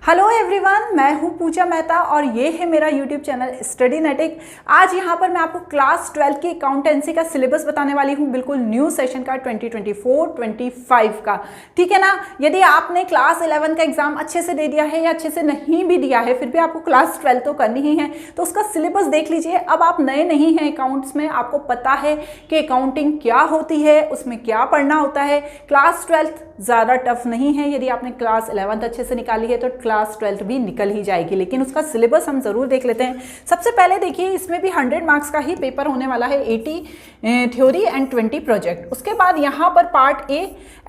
Hello everyone, मैं हूं पूजा मेहता और ये है मेरा यूट्यूब चैनल स्टडीनेटिक। आज यहाँ पर मैं आपको क्लास 12 की अकाउंटेंसी का सिलेबस बताने वाली हूँ, बिल्कुल न्यू सेशन का 2024-25 का। ठीक है ना। यदि आपने क्लास 11 का एग्जाम अच्छे से दे दिया है या अच्छे से नहीं भी दिया है, फिर भी आपको क्लास 12 तो करनी ही है, तो उसका सिलेबस देख लीजिए। अब आप नए नहीं हैं अकाउंट्स में, आपको पता है कि अकाउंटिंग क्या होती है, उसमें क्या पढ़ना होता है। क्लास 12 ज़्यादा टफ नहीं है। यदि आपने क्लास 11 अच्छे से निकाली है तो क्लास 12 भी निकल ही जाएगी, लेकिन उसका सिलेबस हम ज़रूर देख लेते हैं। सबसे पहले देखिए, इसमें भी 100 मार्क्स का ही पेपर होने वाला है, 80 थ्योरी एंड 20 प्रोजेक्ट। उसके बाद यहाँ पर part A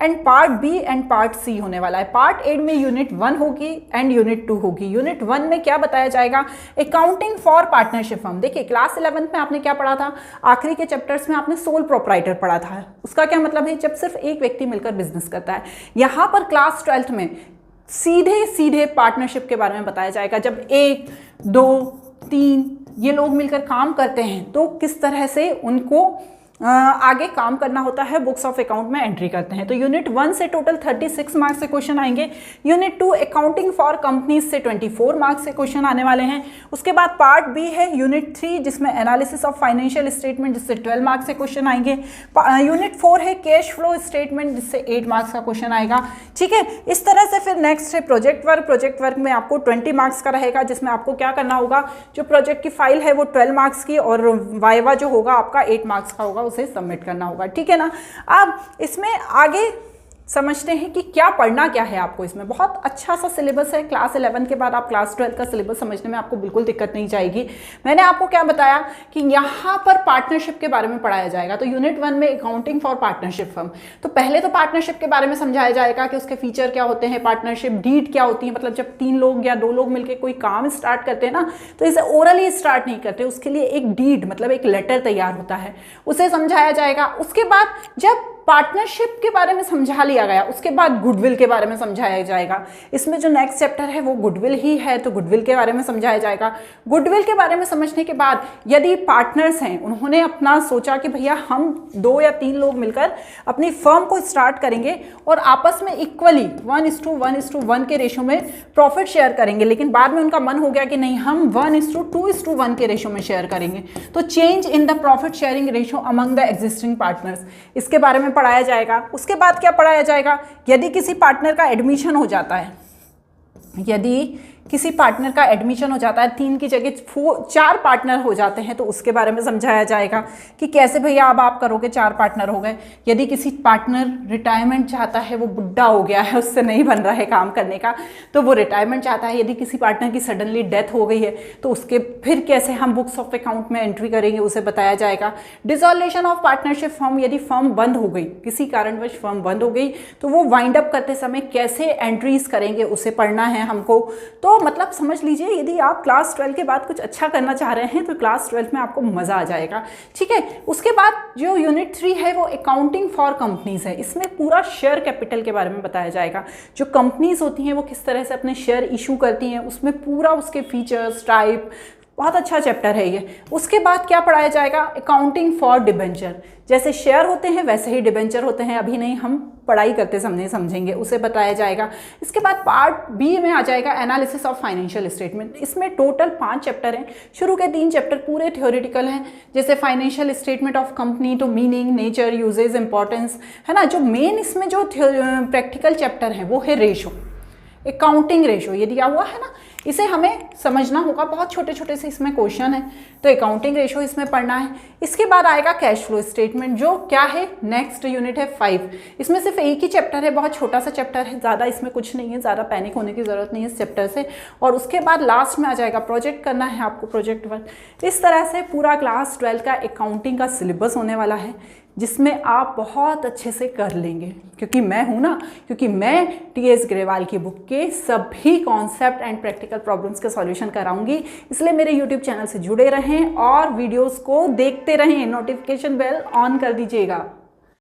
and part B and part C होने वाला है। पार्ट ए में यूनिट 1 होगी एंड यूनिट 2 होगी। यूनिट 1 में क्या बताया जाएगा? Accounting for partnership firm. देखिए, क्लास 11 में आपने क्या पढ़ा था? आखिरी के चैप्टर्स में आपने सोल प्रोप्राइटर पढ़ा था। उसका क्या मतलब है? जब सिर्फ एक व्यक्ति मिलकर बिजनेस करता है। यहां पर क्लास 12 में सीधे सीधे पार्टनरशिप के बारे में बताया जाएगा। जब 1, 2, 3 ये लोग मिलकर काम करते हैं तो किस तरह से उनको आगे काम करना होता है, बुक्स ऑफ अकाउंट में एंट्री करते हैं। तो यूनिट 1 से टोटल 36 मार्क्स से क्वेश्चन आएंगे। यूनिट 2 अकाउंटिंग फॉर कंपनीज से 24 मार्क्स से क्वेश्चन आने वाले हैं। उसके बाद पार्ट बी है यूनिट 3, जिसमें एनालिसिस ऑफ फाइनेंशियल स्टेटमेंट, जिससे 12 मार्क्स से क्वेश्चन आएंगे। यूनिट 4 है कैश फ्लो स्टेटमेंट, जिससे 8 मार्क्स का क्वेश्चन आएगा। ठीक है, इस तरह से फिर नेक्स्ट है प्रोजेक्ट वर्क। प्रोजेक्ट वर्क में आपको 20 मार्क्स का रहेगा, जिसमें आपको क्या करना होगा? जो प्रोजेक्ट की फाइल है वो 12 मार्क्स की और वाइवा जो होगा आपका 8 मार्क्स का होगा, उसे सबमिट करना होगा। ठीक है ना। अब इसमें आगे समझते हैं कि क्या पढ़ना क्या है आपको। इसमें बहुत अच्छा सा सिलेबस है। क्लास 11 के बाद आप क्लास 12 का सिलेबस समझने में आपको बिल्कुल दिक्कत नहीं जाएगी। मैंने आपको क्या बताया कि यहाँ पर पार्टनरशिप के बारे में पढ़ाया जाएगा। तो यूनिट 1 में अकाउंटिंग फॉर पार्टनरशिप फर्म, तो पहले तो पार्टनरशिप के बारे में समझाया जाएगा कि उसके फीचर क्या होते हैं, पार्टनरशिप डीड क्या होती है। मतलब जब 3 लोग या 2 लोग मिलकर कोई काम स्टार्ट करते हैं ना, तो इसे ओरली स्टार्ट नहीं करते, उसके लिए एक डीड मतलब एक लेटर तैयार होता है, उसे समझाया जाएगा। उसके बाद जब पार्टनरशिप के बारे में समझा लिया गया, उसके बाद गुडविल के बारे में समझाया जाएगा। इसमें जो नेक्स्ट चैप्टर है वो गुडविल ही है, तो गुडविल के बारे में समझाया जाएगा। गुडविल के बारे में समझने के बाद यदि पार्टनर्स हैं, उन्होंने अपना सोचा कि भैया हम 2 या 3 लोग मिलकर अपनी फर्म को स्टार्ट करेंगे और आपस में इक्वली 1:1:1 के रेशो में प्रॉफिट शेयर करेंगे, लेकिन बाद में उनका मन हो गया कि नहीं, हम 1:2:1 के रेशो में शेयर करेंगे। तो change in the profit sharing ratio among the existing partners, इसके बारे में पढ़ाया जाएगा। उसके बाद क्या पढ़ाया जाएगा? यदि किसी पार्टनर का एडमिशन हो जाता है, यदि किसी पार्टनर का एडमिशन हो जाता है, 3 की जगह 4 पार्टनर हो जाते हैं, तो उसके बारे में समझाया जाएगा कि कैसे भैया अब आप करोगे, 4 पार्टनर हो गए। यदि किसी पार्टनर रिटायरमेंट चाहता है, वो बुढ़ा हो गया है, उससे नहीं बन रहा है काम करने का, तो वो रिटायरमेंट चाहता है। यदि किसी पार्टनर की सडनली डेथ हो गई है, तो उसके फिर कैसे हम बुक्स ऑफ अकाउंट में एंट्री करेंगे, उसे बताया जाएगा। डिसॉल्यूशन ऑफ पार्टनरशिप फर्म, यदि फर्म बंद हो गई, किसी कारणवश फर्म बंद हो गई, तो वो वाइंड अप करते समय कैसे एंट्रीज करेंगे, उसे पढ़ना है हमको। तो मतलब समझ लीजिए, यदि आप क्लास 12 के बाद कुछ अच्छा करना चाह रहे हैं तो क्लास 12 में आपको मजा आ जाएगा। ठीक है। उसके बाद जो यूनिट 3 है वो अकाउंटिंग फॉर कंपनीज है। इसमें पूरा शेयर कैपिटल के बारे में बताया जाएगा। जो कंपनीज होती हैं वो किस तरह से अपने शेयर इशू करती हैं, उसमें पूरा उसके फीचर्स, टाइप, बहुत अच्छा चैप्टर है ये। उसके बाद क्या पढ़ाया जाएगा? Accounting for debenture. जैसे शेयर होते हैं वैसे ही डिबेंचर होते हैं, अभी नहीं, हम पढ़ाई करते समय समझेंगे, उसे बताया जाएगा। इसके बाद पार्ट बी में आ जाएगा एनालिसिस ऑफ फाइनेंशियल स्टेटमेंट। इसमें टोटल 5 चैप्टर हैं। शुरू के 3 चैप्टर पूरे थ्योरेटिकल हैं, जैसे फाइनेंशियल स्टेटमेंट ऑफ कंपनी, तो मीनिंग, नेचर, यूजेज, इंपॉर्टेंस, है ना। जो मेन इसमें जो प्रैक्टिकल चैप्टर है वो है रेशो, अकाउंटिंग रेशो। ये दिया हुआ है ना, इसे हमें समझना होगा। बहुत छोटे छोटे से इसमें क्वेश्चन है, तो अकाउंटिंग रेशो इसमें पढ़ना है। इसके बाद आएगा कैश फ्लो स्टेटमेंट, जो क्या है? नेक्स्ट यूनिट है 5। इसमें सिर्फ एक ही चैप्टर है, बहुत छोटा सा चैप्टर है, ज़्यादा इसमें कुछ नहीं है, ज़्यादा पैनिक होने की ज़रूरत नहीं है इस चैप्टर से। और उसके बाद लास्ट में आ जाएगा प्रोजेक्ट करना है आपको, प्रोजेक्ट वर्क। इस तरह से पूरा क्लास 12 का अकाउंटिंग का सिलेबस होने वाला है, जिसमें आप बहुत अच्छे से कर लेंगे, क्योंकि मैं हूँ ना, क्योंकि मैं टी.एस. ग्रेवाल की बुक के सभी कॉन्सेप्ट एंड प्रैक्टिकल प्रॉब्लम्स के सॉल्यूशन कराऊंगी। इसलिए मेरे यूट्यूब चैनल से जुड़े रहें और वीडियोस को देखते रहें। नोटिफिकेशन बेल ऑन कर दीजिएगा।